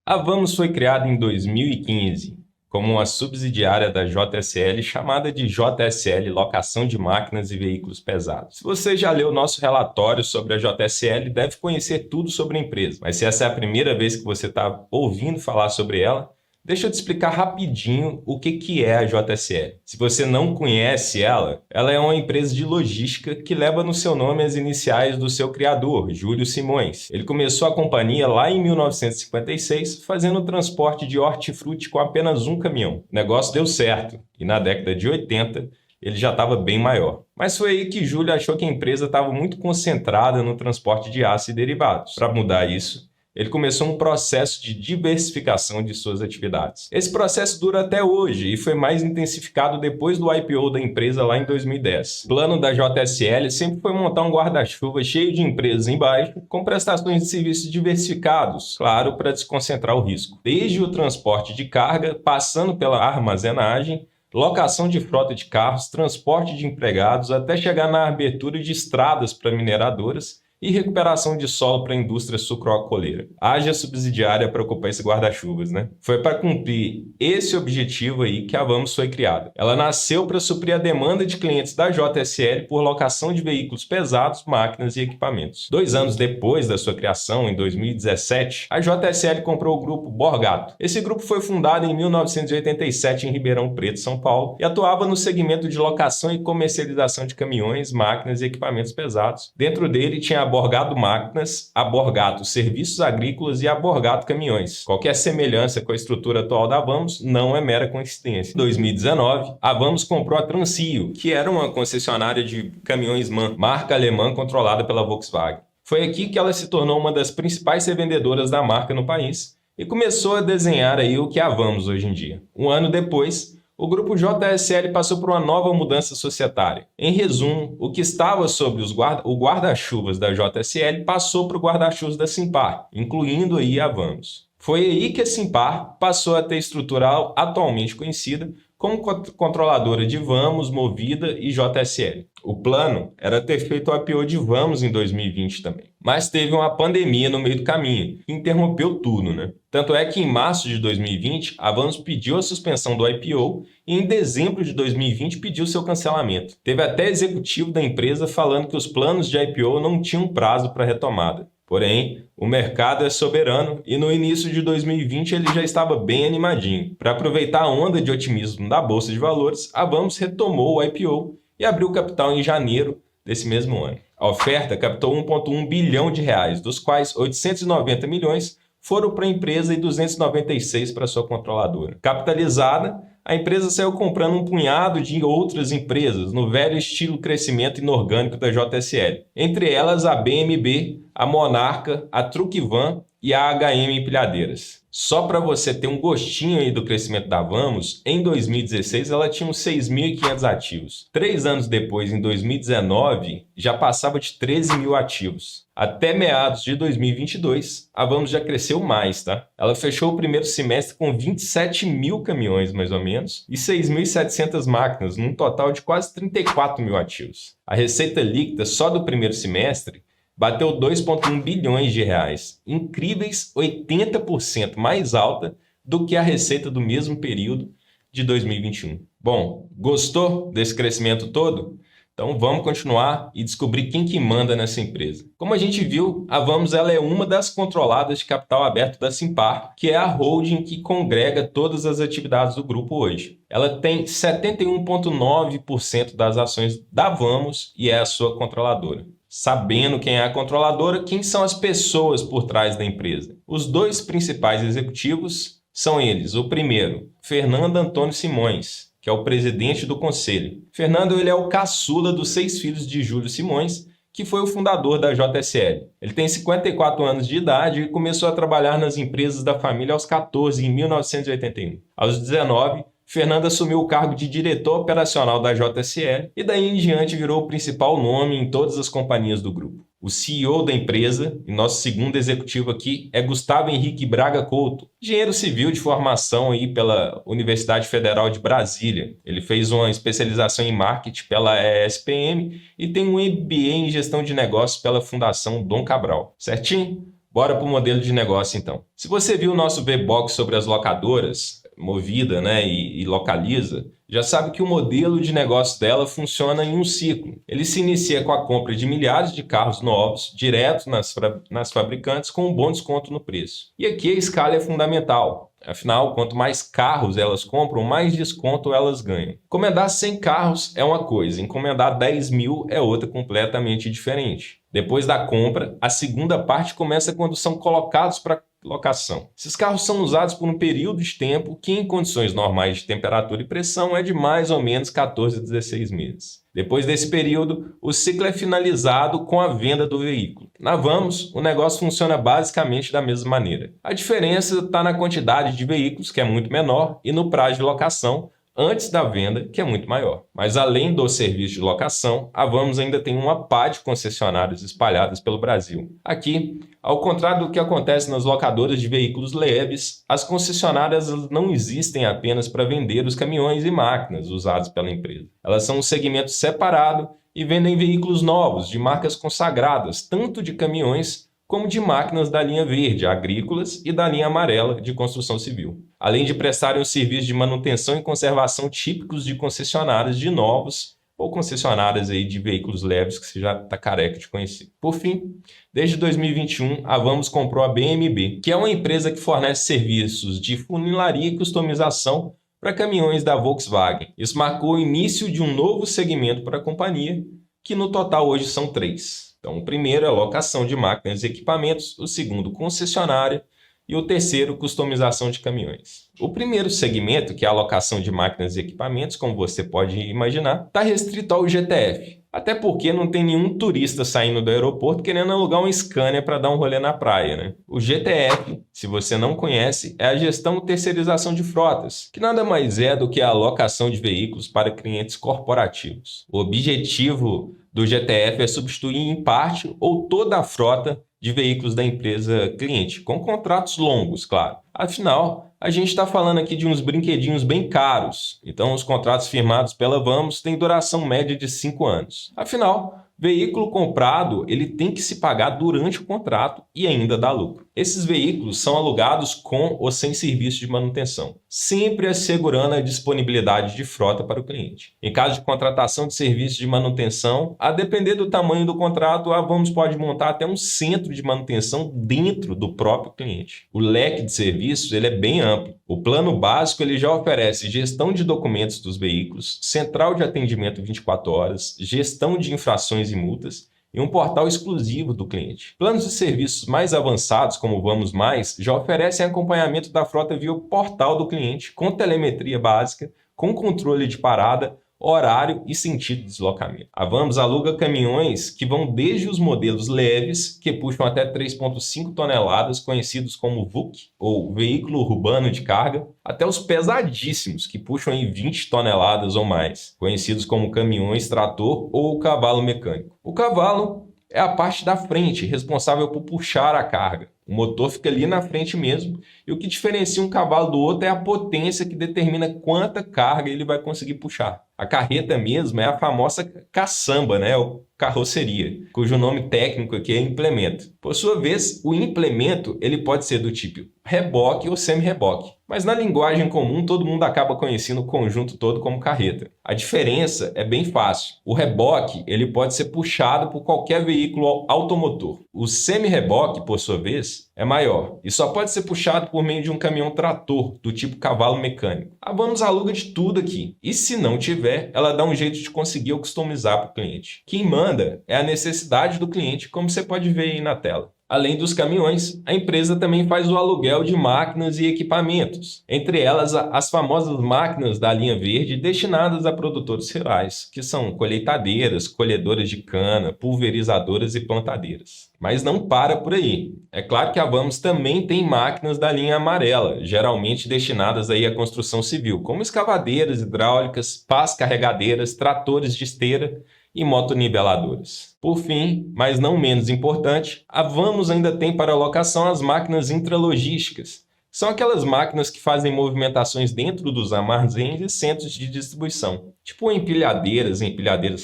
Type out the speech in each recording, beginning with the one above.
A Vamos foi criada em 2015 como uma subsidiária da JSL chamada de JSL Locação de Máquinas e Veículos Pesados. Se você já leu nosso relatório sobre a JSL, deve conhecer tudo sobre a empresa, mas se essa é a primeira vez que você está ouvindo falar sobre ela, deixa eu te explicar rapidinho o que é a JSL. Se você não conhece ela é uma empresa de logística que leva no seu nome as iniciais do seu criador, Júlio Simões. Ele começou a companhia lá em 1956, fazendo o transporte de hortifruti com apenas um caminhão. O negócio deu certo, e na década de 80, ele já estava bem maior. Mas foi aí que Júlio achou que a empresa estava muito concentrada no transporte de aço e derivados. Para mudar isso, ele começou um processo de diversificação de suas atividades. Esse processo dura até hoje e foi mais intensificado depois do IPO da empresa lá em 2010. O plano da JSL sempre foi montar um guarda-chuva cheio de empresas embaixo, com prestações de serviços diversificados, claro, para desconcentrar o risco. Desde o transporte de carga, passando pela armazenagem, locação de frota de carros, transporte de empregados, até chegar na abertura de estradas para mineradoras e recuperação de solo para a indústria sucroalcooleira. Haja subsidiária para ocupar esse guarda-chuvas, né? Foi para cumprir esse objetivo aí que a Vamos foi criada. Ela nasceu para suprir a demanda de clientes da JSL por locação de veículos pesados, máquinas e equipamentos. 2 anos depois da sua criação, em 2017, a JSL comprou o grupo Borgato. Esse grupo foi fundado em 1987 em Ribeirão Preto, São Paulo, e atuava no segmento de locação e comercialização de caminhões, máquinas e equipamentos pesados. Dentro dele tinha a Borgato Máquinas, a Borgato Serviços Agrícolas e a Borgato Caminhões. Qualquer semelhança com a estrutura atual da Vamos não é mera coincidência. Em 2019, a Vamos comprou a Transrio, que era uma concessionária de caminhões MAN, marca alemã controlada pela Volkswagen. Foi aqui que ela se tornou uma das principais revendedoras da marca no país e começou a desenhar aí o que é a Vamos hoje em dia. Um ano depois, o grupo JSL passou por uma nova mudança societária. Em resumo, o que estava sobre o guarda-chuvas da JSL passou para o guarda-chuvas da Simpar, incluindo aí a Vamos. Foi aí que a Simpar passou a ter a estrutura atualmente conhecida como controladora de Vamos, Movida e JSL. O plano era ter feito o IPO de Vamos em 2020 também. Mas teve uma pandemia no meio do caminho, que interrompeu tudo, né? Tanto é que em março de 2020, a Vamos pediu a suspensão do IPO e em dezembro de 2020 pediu seu cancelamento. Teve até executivo da empresa falando que os planos de IPO não tinham prazo para retomada. Porém, o mercado é soberano e no início de 2020 ele já estava bem animadinho. Para aproveitar a onda de otimismo da Bolsa de Valores, a Vamos retomou o IPO e abriu capital em janeiro desse mesmo ano. A oferta captou 1,1 bilhão de reais, dos quais 890 milhões foram para a empresa e 296 para sua controladora. Capitalizada, a empresa saiu comprando um punhado de outras empresas no velho estilo crescimento inorgânico da JSL. Entre elas a BMB, a Monarca, a Truckvan e a HM Empilhadeiras. Só para você ter um gostinho aí do crescimento da Vamos, em 2016 ela tinha uns 6.500 ativos. 3 anos depois, em 2019, já passava de 13 mil ativos. Até meados de 2022, a Vamos já cresceu mais, tá? Ela fechou o primeiro semestre com 27 mil caminhões, mais ou menos, e 6.700 máquinas, num total de quase 34 mil ativos. A receita líquida só do primeiro semestre bateu 2,1 bilhões de reais, incríveis 80% mais alta do que a receita do mesmo período de 2021. Bom, gostou desse crescimento todo? Então vamos continuar e descobrir quem que manda nessa empresa. Como a gente viu, a Vamos ela é uma das controladas de capital aberto da Simpar, que é a holding que congrega todas as atividades do grupo hoje. Ela tem 71,9% das ações da Vamos e é a sua controladora. Sabendo quem é a controladora, quem são as pessoas por trás da empresa? Os 2 principais executivos são eles. O primeiro, Fernando Antônio Simões, que é o presidente do conselho. Fernando ele é o caçula dos 6 filhos de Júlio Simões, que foi o fundador da JSL. Ele tem 54 anos de idade e começou a trabalhar nas empresas da família aos 14, em 1981. Aos 19, Fernando assumiu o cargo de diretor operacional da JSL e daí em diante virou o principal nome em todas as companhias do grupo. O CEO da empresa, e nosso segundo executivo aqui, é Gustavo Henrique Braga Couto, engenheiro civil de formação aí pela Universidade Federal de Brasília. Ele fez uma especialização em marketing pela ESPM e tem um MBA em gestão de negócios pela Fundação Dom Cabral. Certinho? Bora para o modelo de negócio, então. Se você viu o nosso V-Box sobre as locadoras, Movida, né, e Localiza, já sabe que o modelo de negócio dela funciona em um ciclo. Ele se inicia com a compra de milhares de carros novos, direto nas fabricantes, com um bom desconto no preço. E aqui a escala é fundamental. Afinal, quanto mais carros elas compram, mais desconto elas ganham. Encomendar 100 carros é uma coisa, encomendar 10 mil é outra completamente diferente. Depois da compra, a segunda parte começa quando são colocados para locação. Esses carros são usados por um período de tempo que, em condições normais de temperatura e pressão, é de mais ou menos 14 a 16 meses. Depois desse período, o ciclo é finalizado com a venda do veículo. Na Vamos, o negócio funciona basicamente da mesma maneira. A diferença está na quantidade de veículos, que é muito menor, e no prazo de locação, antes da venda, que é muito maior. Mas além do serviço de locação, a Vamos ainda tem uma pá de concessionárias espalhadas pelo Brasil. Aqui, ao contrário do que acontece nas locadoras de veículos leves, as concessionárias não existem apenas para vender os caminhões e máquinas usados pela empresa. Elas são um segmento separado e vendem veículos novos, de marcas consagradas, tanto de caminhões como de máquinas da linha verde, agrícolas, e da linha amarela, de construção civil. Além de prestarem os serviços de manutenção e conservação típicos de concessionárias de novos ou concessionárias aí de veículos leves que você já está careca de conhecer. Por fim, desde 2021, a Vamos comprou a BMB, que é uma empresa que fornece serviços de funilaria e customização para caminhões da Volkswagen. Isso marcou o início de um novo segmento para a companhia, que no total hoje são 3. Então, o primeiro é a locação de máquinas e equipamentos, o segundo, concessionária, e o terceiro, customização de caminhões. O primeiro segmento, que é a locação de máquinas e equipamentos, como você pode imaginar, está restrito ao GTF. Até porque não tem nenhum turista saindo do aeroporto querendo alugar um Scania para dar um rolê na praia, né? O GTF, se você não conhece, é a gestão e terceirização de frotas, que nada mais é do que a alocação de veículos para clientes corporativos. O objetivo do GTF é substituir em parte ou toda a frota de veículos da empresa cliente, com contratos longos, claro. Afinal, a gente está falando aqui de uns brinquedinhos bem caros, então os contratos firmados pela Vamos têm duração média de 5 anos. Afinal, veículo comprado ele tem que se pagar durante o contrato e ainda dá lucro. Esses veículos são alugados com ou sem serviço de manutenção, sempre assegurando a disponibilidade de frota para o cliente. Em caso de contratação de serviço de manutenção, a depender do tamanho do contrato, a Vamos pode montar até um centro de manutenção dentro do próprio cliente. O leque de serviços ele é bem amplo. O plano básico ele já oferece gestão de documentos dos veículos, central de atendimento 24 horas, gestão de infrações e multas, e um portal exclusivo do cliente. Planos de serviços mais avançados, como o Vamos Mais, já oferecem acompanhamento da frota via o portal do cliente, com telemetria básica, com controle de parada, horário e sentido de deslocamento. A Vamos aluga caminhões que vão desde os modelos leves, que puxam até 3,5 toneladas, conhecidos como VUC, ou Veículo Urbano de Carga, até os pesadíssimos, que puxam em 20 toneladas ou mais, conhecidos como caminhões trator ou cavalo mecânico. O cavalo é a parte da frente, responsável por puxar a carga. O motor fica ali na frente mesmo, e o que diferencia um cavalo do outro é a potência que determina quanta carga ele vai conseguir puxar. A carreta mesmo é a famosa caçamba, né? Ou carroceria, cujo nome técnico aqui é implemento. Por sua vez, o implemento ele pode ser do tipo reboque ou semi-reboque, mas na linguagem comum todo mundo acaba conhecendo o conjunto todo como carreta. A diferença é bem fácil. O reboque ele pode ser puxado por qualquer veículo automotor. O semi-reboque, por sua vez, é maior e só pode ser puxado por meio de um caminhão trator do tipo cavalo mecânico. A Vamos aluga de tudo aqui, e se não tiver, ela dá um jeito de conseguir customizar para o cliente. Quem manda é a necessidade do cliente, como você pode ver aí na tela. Além dos caminhões, a empresa também faz o aluguel de máquinas e equipamentos, entre elas as famosas máquinas da linha verde destinadas a produtores rurais, que são colheitadeiras, colhedoras de cana, pulverizadoras e plantadeiras. Mas não para por aí. É claro que a Vamos também tem máquinas da linha amarela, geralmente destinadas aí à construção civil, como escavadeiras hidráulicas, pás carregadeiras, tratores de esteira e motoniveladoras. Por fim, mas não menos importante, a Vamos ainda tem para locação as máquinas intralogísticas. São aquelas máquinas que fazem movimentações dentro dos armazéns e centros de distribuição, tipo empilhadeiras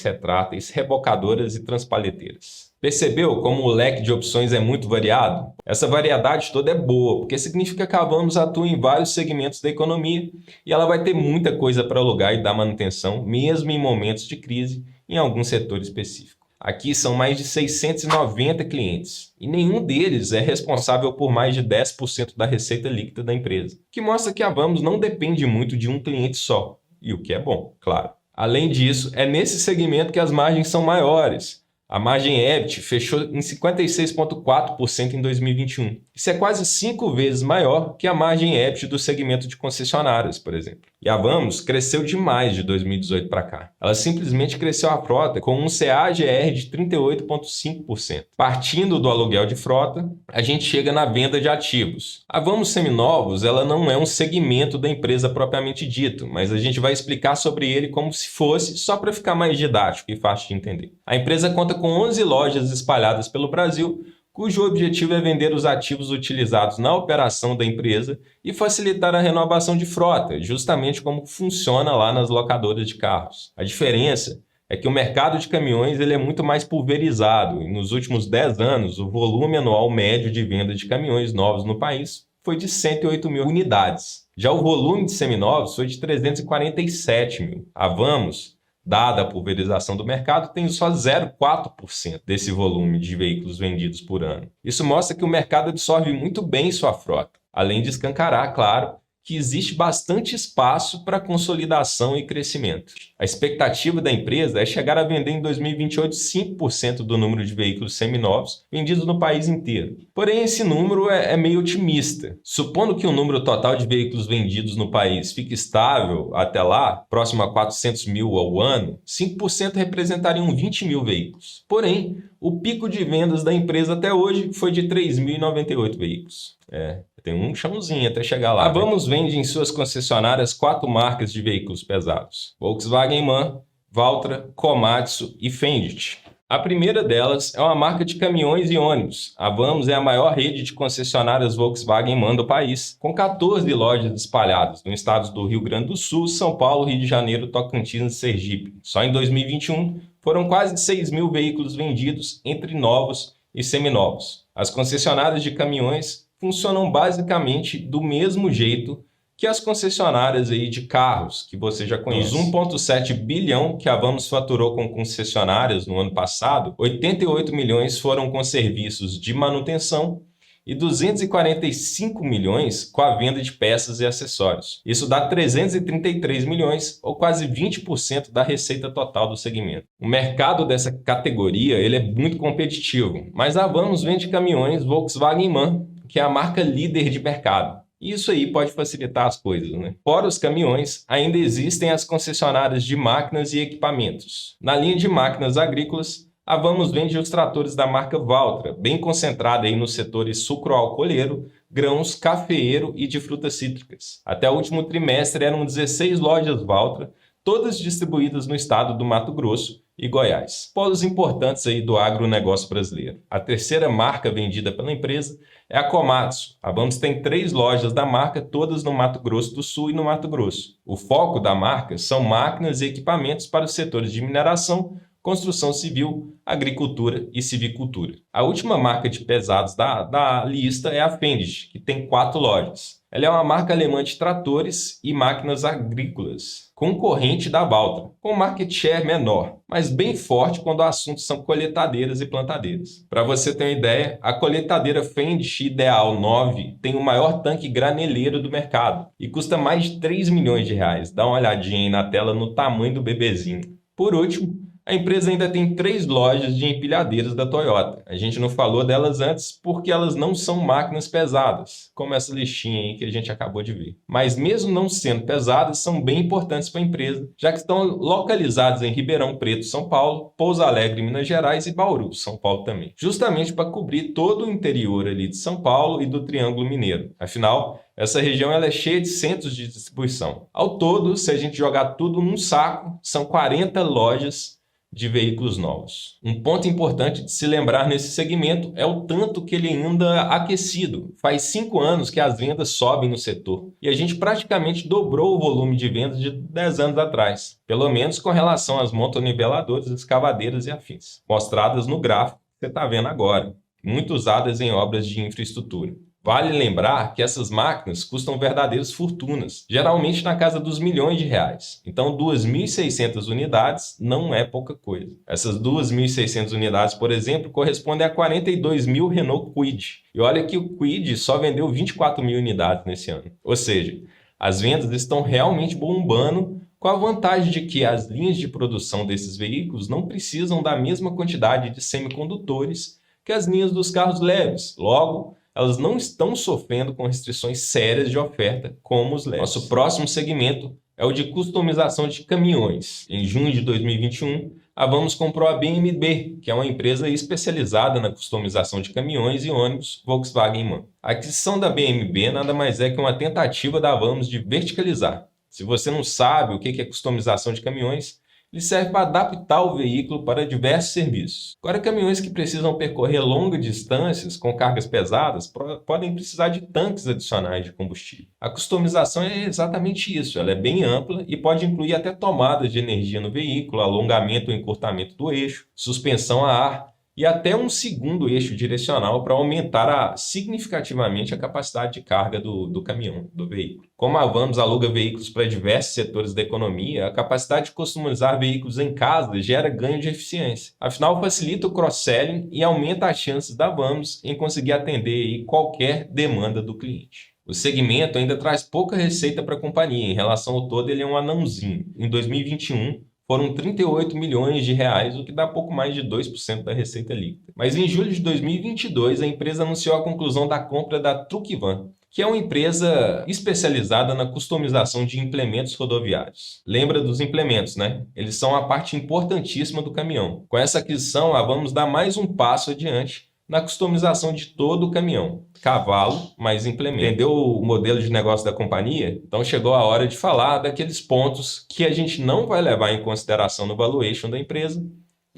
retráteis, rebocadoras e transpaleteiras. Percebeu como o leque de opções é muito variado? Essa variedade toda é boa, porque significa que a Vamos atua em vários segmentos da economia e ela vai ter muita coisa para alugar e dar manutenção, mesmo em momentos de crise, em algum setor específico. Aqui são mais de 690 clientes e nenhum deles é responsável por mais de 10% da receita líquida da empresa, o que mostra que a Vamos não depende muito de um cliente só, e o que é bom, claro. Além disso, é nesse segmento que as margens são maiores. A margem EBIT fechou em 56,4% em 2021. Isso é quase 5 vezes maior que a margem EBIT do segmento de concessionárias, por exemplo. E a Vamos cresceu demais de 2018 para cá. Ela simplesmente cresceu a frota com um CAGR de 38,5%. Partindo do aluguel de frota, a gente chega na venda de ativos. A Vamos Seminovos, ela não é um segmento da empresa propriamente dito, mas a gente vai explicar sobre ele como se fosse, só para ficar mais didático e fácil de entender. A empresa conta com 11 lojas espalhadas pelo Brasil, cujo objetivo é vender os ativos utilizados na operação da empresa e facilitar a renovação de frota, justamente como funciona lá nas locadoras de carros. A diferença é que o mercado de caminhões ele é muito mais pulverizado e nos últimos 10 anos o volume anual médio de venda de caminhões novos no país foi de 108 mil unidades. Já o volume de seminovos foi de 347 mil. A Vamos, dada a pulverização do mercado, tem só 0,4% desse volume de veículos vendidos por ano. Isso mostra que o mercado absorve muito bem sua frota, além de escancarar, claro, que existe bastante espaço para consolidação e crescimento. A expectativa da empresa é chegar a vender em 2028 5% do número de veículos seminovos vendidos no país inteiro. Porém, esse número é meio otimista. Supondo que o número total de veículos vendidos no país fique estável até lá, próximo a 400 mil ao ano, 5% representariam 20 mil veículos. Porém, o pico de vendas da empresa até hoje foi de 3.098 veículos. Tem um chãozinho até chegar lá. A Vamos vende em suas concessionárias 4 marcas de veículos pesados: Volkswagen MAN, Valtra, Komatsu e Fendt. A primeira delas é uma marca de caminhões e ônibus. A Vamos é a maior rede de concessionárias Volkswagen MAN do país, com 14 lojas espalhadas nos estados do Rio Grande do Sul, São Paulo, Rio de Janeiro, Tocantins e Sergipe. Só em 2021 foram quase 6 mil veículos vendidos entre novos e seminovos. As concessionárias de caminhões funcionam basicamente do mesmo jeito que as concessionárias aí de carros, que você já conhece. Os 1,7 bilhão que a Vamos faturou com concessionárias no ano passado, 88 milhões foram com serviços de manutenção e 245 milhões com a venda de peças e acessórios. Isso dá 333 milhões, ou quase 20% da receita total do segmento. O mercado dessa categoria ele é muito competitivo, mas a Vamos vende caminhões Volkswagen MAN, que é a marca líder de mercado. Isso aí pode facilitar as coisas, né? Fora os caminhões, ainda existem as concessionárias de máquinas e equipamentos. Na linha de máquinas agrícolas, a Vamos vende os tratores da marca Valtra, bem concentrada aí nos setores sucroalcooleiro, grãos, cafeeiro e de frutas cítricas. Até o último trimestre eram 16 lojas Valtra, todas distribuídas no estado do Mato Grosso e Goiás, polos importantes aí do agronegócio brasileiro. A terceira marca vendida pela empresa é a Komatsu. A Vamos tem 3 lojas da marca, todas no Mato Grosso do Sul e no Mato Grosso. O foco da marca são máquinas e equipamentos para os setores de mineração, construção civil, agricultura e civicultura. A última marca de pesados da lista é a Fendt, que tem 4 lojas. Ela é uma marca alemã de tratores e máquinas agrícolas, concorrente da Valtra, com market share menor, mas bem forte quando o assunto são coletadeiras e plantadeiras. Para você ter uma ideia, a coletadeira Fendt Ideal 9 tem o maior tanque graneleiro do mercado e custa mais de 3 milhões de reais. Dá uma olhadinha aí na tela no tamanho do bebezinho. Por último, a empresa ainda tem 3 lojas de empilhadeiras da Toyota. A gente não falou delas antes porque elas não são máquinas pesadas, como essa listinha aí que a gente acabou de ver. Mas mesmo não sendo pesadas, são bem importantes para a empresa, já que estão localizadas em Ribeirão Preto, São Paulo, Pouso Alegre, Minas Gerais e Bauru, São Paulo também. Justamente para cobrir todo o interior ali de São Paulo e do Triângulo Mineiro. Afinal, essa região ela é cheia de centros de distribuição. Ao todo, se a gente jogar tudo num saco, são 40 lojas de veículos novos. Um ponto importante de se lembrar nesse segmento é o tanto que ele ainda é aquecido. Faz 5 anos que as vendas sobem no setor e a gente praticamente dobrou o volume de vendas de 10 anos atrás, pelo menos com relação às motoniveladoras, escavadeiras e afins, mostradas no gráfico você está vendo agora, muito usadas em obras de infraestrutura. Vale lembrar que essas máquinas custam verdadeiras fortunas, geralmente na casa dos milhões de reais. Então, 2.600 unidades não é pouca coisa. Essas 2.600 unidades, por exemplo, correspondem a 42 mil Renault Kwid. E olha que o Kwid só vendeu 24 mil unidades nesse ano. Ou seja, as vendas estão realmente bombando, com a vantagem de que as linhas de produção desses veículos não precisam da mesma quantidade de semicondutores que as linhas dos carros leves. Logo, elas não estão sofrendo com restrições sérias de oferta como os leves. Nosso próximo segmento é o de customização de caminhões. Em junho de 2021, a Vamos comprou a BMB, que é uma empresa especializada na customização de caminhões e ônibus Volkswagen MAN. A aquisição da BMB nada mais é que uma tentativa da Vamos de verticalizar. Se você não sabe o que é customização de caminhões, ele serve para adaptar o veículo para diversos serviços. Agora, caminhões que precisam percorrer longas distâncias com cargas pesadas podem precisar de tanques adicionais de combustível. A customização é exatamente isso, ela é bem ampla e pode incluir até tomadas de energia no veículo, alongamento ou encurtamento do eixo, suspensão a ar, e até um segundo eixo direcional para aumentar significativamente a capacidade de carga do caminhão, do veículo. Como a Vamos aluga veículos para diversos setores da economia, a capacidade de customizar veículos em casa gera ganho de eficiência. Afinal, facilita o cross-selling e aumenta as chances da Vamos em conseguir atender qualquer demanda do cliente. O segmento ainda traz pouca receita para a companhia, em relação ao todo ele é um anãozinho. Em 2021, foram 38 milhões de reais, o que dá pouco mais de 2% da receita líquida. Mas em julho de 2022, a empresa anunciou a conclusão da compra da Truckvan, que é uma empresa especializada na customização de implementos rodoviários. Lembra dos implementos, né? Eles são a parte importantíssima do caminhão. Com essa aquisição, vamos dar mais um passo adiante na customização de todo o caminhão. Cavalo mais implemento. Entendeu o modelo de negócio da companhia? Então chegou a hora de falar daqueles pontos que a gente não vai levar em consideração no valuation da empresa,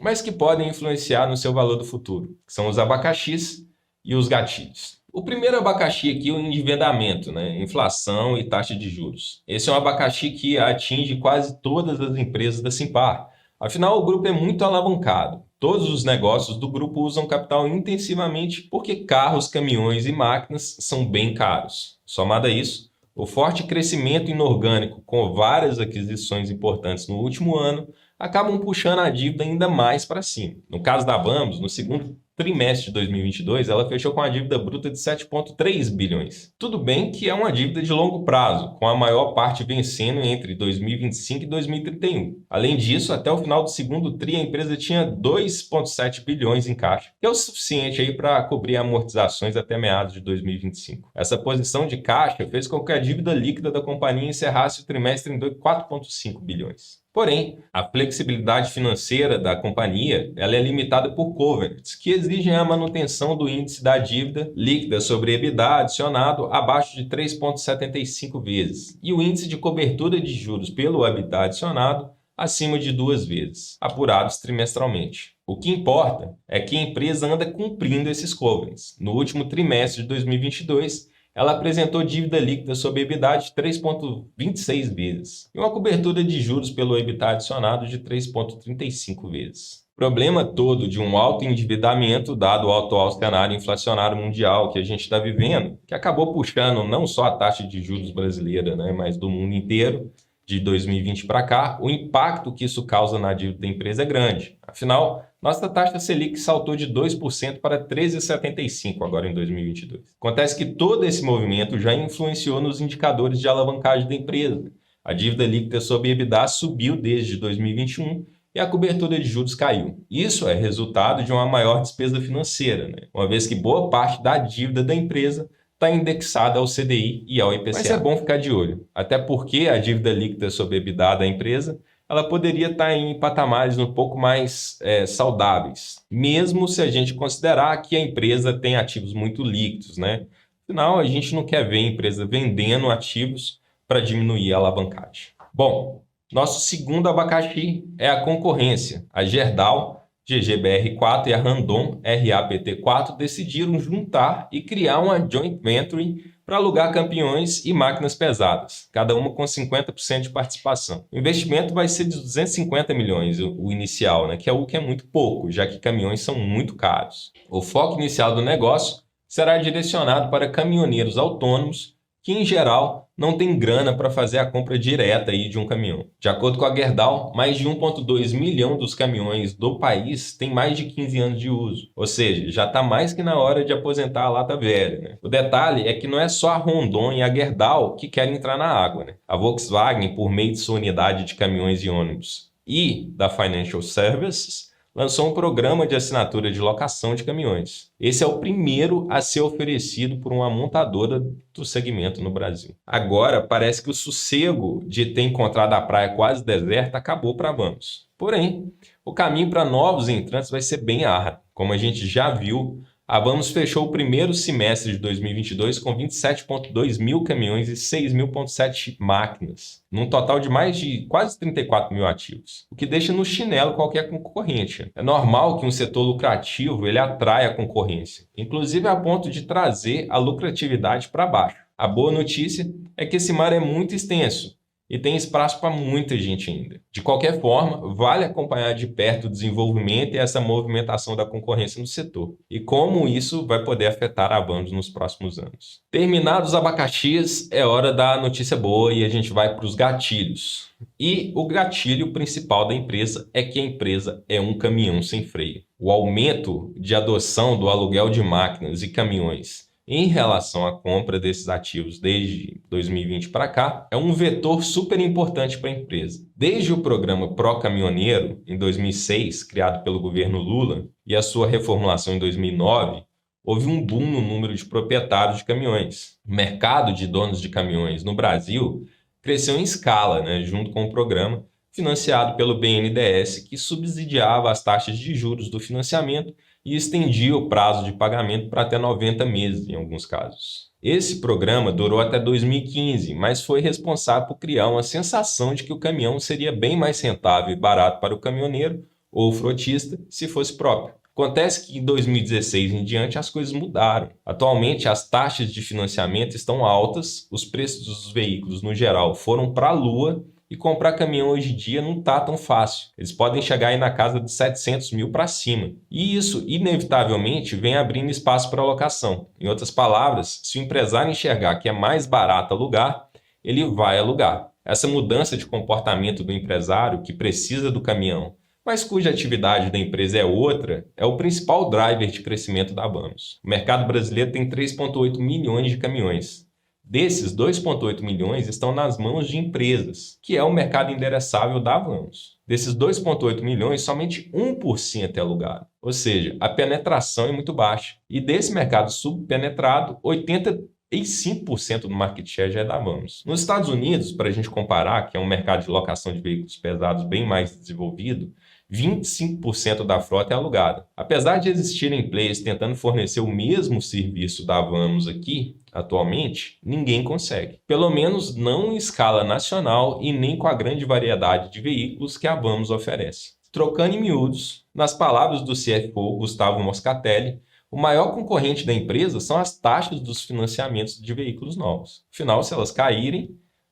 mas que podem influenciar no seu valor do futuro, que são os abacaxis e os gatilhos. O primeiro abacaxi aqui é o endividamento, né? Inflação e taxa de juros. Esse é um abacaxi que atinge quase todas as empresas da Simpar. Afinal, o grupo é muito alavancado. Todos os negócios do grupo usam capital intensivamente porque carros, caminhões e máquinas são bem caros. Somado a isso, o forte crescimento inorgânico com várias aquisições importantes no último ano acabam puxando a dívida ainda mais para cima. No caso da Vamos, no segundo trimestre de 2022, ela fechou com a dívida bruta de 7,3 bilhões. Tudo bem que é uma dívida de longo prazo, com a maior parte vencendo entre 2025 e 2031. Além disso, até o final do segundo tri, a empresa tinha 2,7 bilhões em caixa, que é o suficiente aí para cobrir amortizações até meados de 2025. Essa posição de caixa fez com que a dívida líquida da companhia encerrasse o trimestre em 4,5 bilhões. Porém, a flexibilidade financeira da companhia ela é limitada por covenants, que exigem a manutenção do índice da dívida líquida sobre EBITDA adicionado abaixo de 3,75 vezes e o índice de cobertura de juros pelo EBITDA adicionado acima de 2 vezes, apurados trimestralmente. O que importa é que a empresa anda cumprindo esses covenants. No último trimestre de 2022, ela apresentou dívida líquida sobre EBITDA de 3,26 vezes e uma cobertura de juros pelo EBITDA adicionado de 3,35 vezes. O problema todo de um alto endividamento, dado o atual cenário inflacionário mundial que a gente está vivendo, que acabou puxando não só a taxa de juros brasileira, né, mas do mundo inteiro, de 2020 para cá, o impacto que isso causa na dívida da empresa é grande. Afinal, nossa taxa Selic saltou de 2% para 13,75% agora em 2022. Acontece que todo esse movimento já influenciou nos indicadores de alavancagem da empresa. A dívida líquida sobre EBITDA subiu desde 2021 e a cobertura de juros caiu. Isso é resultado de uma maior despesa financeira, né? Uma vez que boa parte da dívida da empresa está indexada ao CDI e ao IPCA. Mas é bom ficar de olho, até porque a dívida líquida sobre EBITDA da empresa ela poderia estar em patamares um pouco mais saudáveis, mesmo se a gente considerar que a empresa tem ativos muito líquidos, né? Afinal, a gente não quer ver a empresa vendendo ativos para diminuir a alavancagem. Bom, nosso segundo abacaxi é a concorrência. A Gerdau, GGBR4 e a Randon, RAPT4, decidiram juntar e criar uma joint venture para alugar caminhões e máquinas pesadas, cada uma com 50% de participação. O investimento vai ser de 250 milhões, o inicial, né, que é muito pouco, já que caminhões são muito caros. O foco inicial do negócio será direcionado para caminhoneiros autônomos que, em geral, não tem grana para fazer a compra direta aí de um caminhão. De acordo com a Gerdau, mais de 1,2 milhão dos caminhões do país têm mais de 15 anos de uso. Ou seja, já está mais que na hora de aposentar a lata velha, né? O detalhe é que não é só a Rondon e a Gerdau que querem entrar na água, né? A Volkswagen, por meio de sua unidade de caminhões e ônibus, e da Financial Services, lançou um programa de assinatura de locação de caminhões. Esse é o primeiro a ser oferecido por uma montadora do segmento no Brasil. Agora, parece que o sossego de ter encontrado a praia quase deserta acabou para a Vamos. Porém, o caminho para novos entrantes vai ser bem árduo. Como a gente já viu, a Vamos fechou o primeiro semestre de 2022 com 27,2 mil caminhões e 6.007 máquinas, num total de mais de quase 34 mil ativos, o que deixa no chinelo qualquer concorrente. É normal que um setor lucrativo ele atraia a concorrência, inclusive a ponto de trazer a lucratividade para baixo. A boa notícia é que esse mar é muito extenso e tem espaço para muita gente ainda. De qualquer forma, vale acompanhar de perto o desenvolvimento e essa movimentação da concorrência no setor e como isso vai poder afetar a Vamos nos próximos anos. Terminados os abacaxis, é hora da notícia boa e a gente vai para os gatilhos. E o gatilho principal da empresa é que a empresa é um caminhão sem freio. O aumento de adoção do aluguel de máquinas e caminhões em relação à compra desses ativos desde 2020 para cá, é um vetor super importante para a empresa. Desde o programa Pro Caminhoneiro, em 2006, criado pelo governo Lula, e a sua reformulação em 2009, houve um boom no número de proprietários de caminhões. O mercado de donos de caminhões no Brasil cresceu em escala, né, junto com o programa financiado pelo BNDES, que subsidiava as taxas de juros do financiamento e estendia o prazo de pagamento para até 90 meses, em alguns casos. Esse programa durou até 2015, mas foi responsável por criar uma sensação de que o caminhão seria bem mais rentável e barato para o caminhoneiro ou frotista se fosse próprio. Acontece que em 2016 em diante as coisas mudaram. Atualmente as taxas de financiamento estão altas, os preços dos veículos no geral foram para a lua e comprar caminhão hoje em dia não está tão fácil. Eles podem chegar aí na casa de 700 mil para cima. E isso, inevitavelmente, vem abrindo espaço para alocação. Em outras palavras, se o empresário enxergar que é mais barato alugar, ele vai alugar. Essa mudança de comportamento do empresário que precisa do caminhão, mas cuja atividade da empresa é outra, é o principal driver de crescimento da Vamos. O mercado brasileiro tem 3,8 milhões de caminhões. Desses, 2,8 milhões estão nas mãos de empresas, que é o mercado endereçável da Vamos. Desses 2,8 milhões, somente 1% é alugado. Ou seja, a penetração é muito baixa. E desse mercado subpenetrado, 85% do market share já é da Vamos. Nos Estados Unidos, para a gente comparar, que é um mercado de locação de veículos pesados bem mais desenvolvido, 25% da frota é alugada. Apesar de existirem players tentando fornecer o mesmo serviço da Vamos aqui, atualmente, ninguém consegue. Pelo menos não em escala nacional e nem com a grande variedade de veículos que a Vamos oferece. Trocando em miúdos, nas palavras do CFO Gustavo Moscatelli, o maior concorrente da empresa são as taxas dos financiamentos de veículos novos. Afinal, se elas caírem,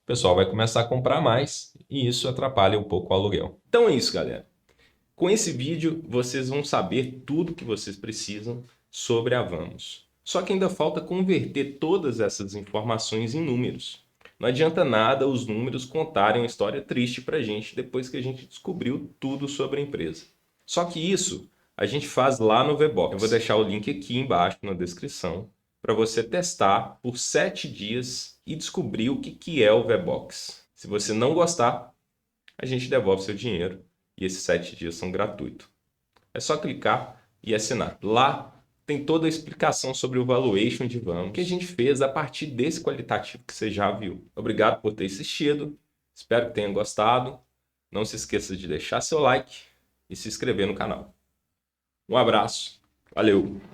o pessoal vai começar a comprar mais e isso atrapalha um pouco o aluguel. Então é isso, galera. Com esse vídeo, vocês vão saber tudo o que vocês precisam sobre a Vamos. Só que ainda falta converter todas essas informações em números. Não adianta nada os números contarem uma história triste para a gente depois que a gente descobriu tudo sobre a empresa. Só que isso a gente faz lá no VBox. Eu vou deixar o link aqui embaixo na descrição para você testar por 7 dias e descobrir o que é o VBox. Se você não gostar, a gente devolve seu dinheiro. E esses 7 dias são gratuitos. É só clicar e assinar. Lá tem toda a explicação sobre o valuation de Vamos que a gente fez a partir desse qualitativo que você já viu. Obrigado por ter assistido. Espero que tenha gostado. Não se esqueça de deixar seu like e se inscrever no canal. Um abraço. Valeu!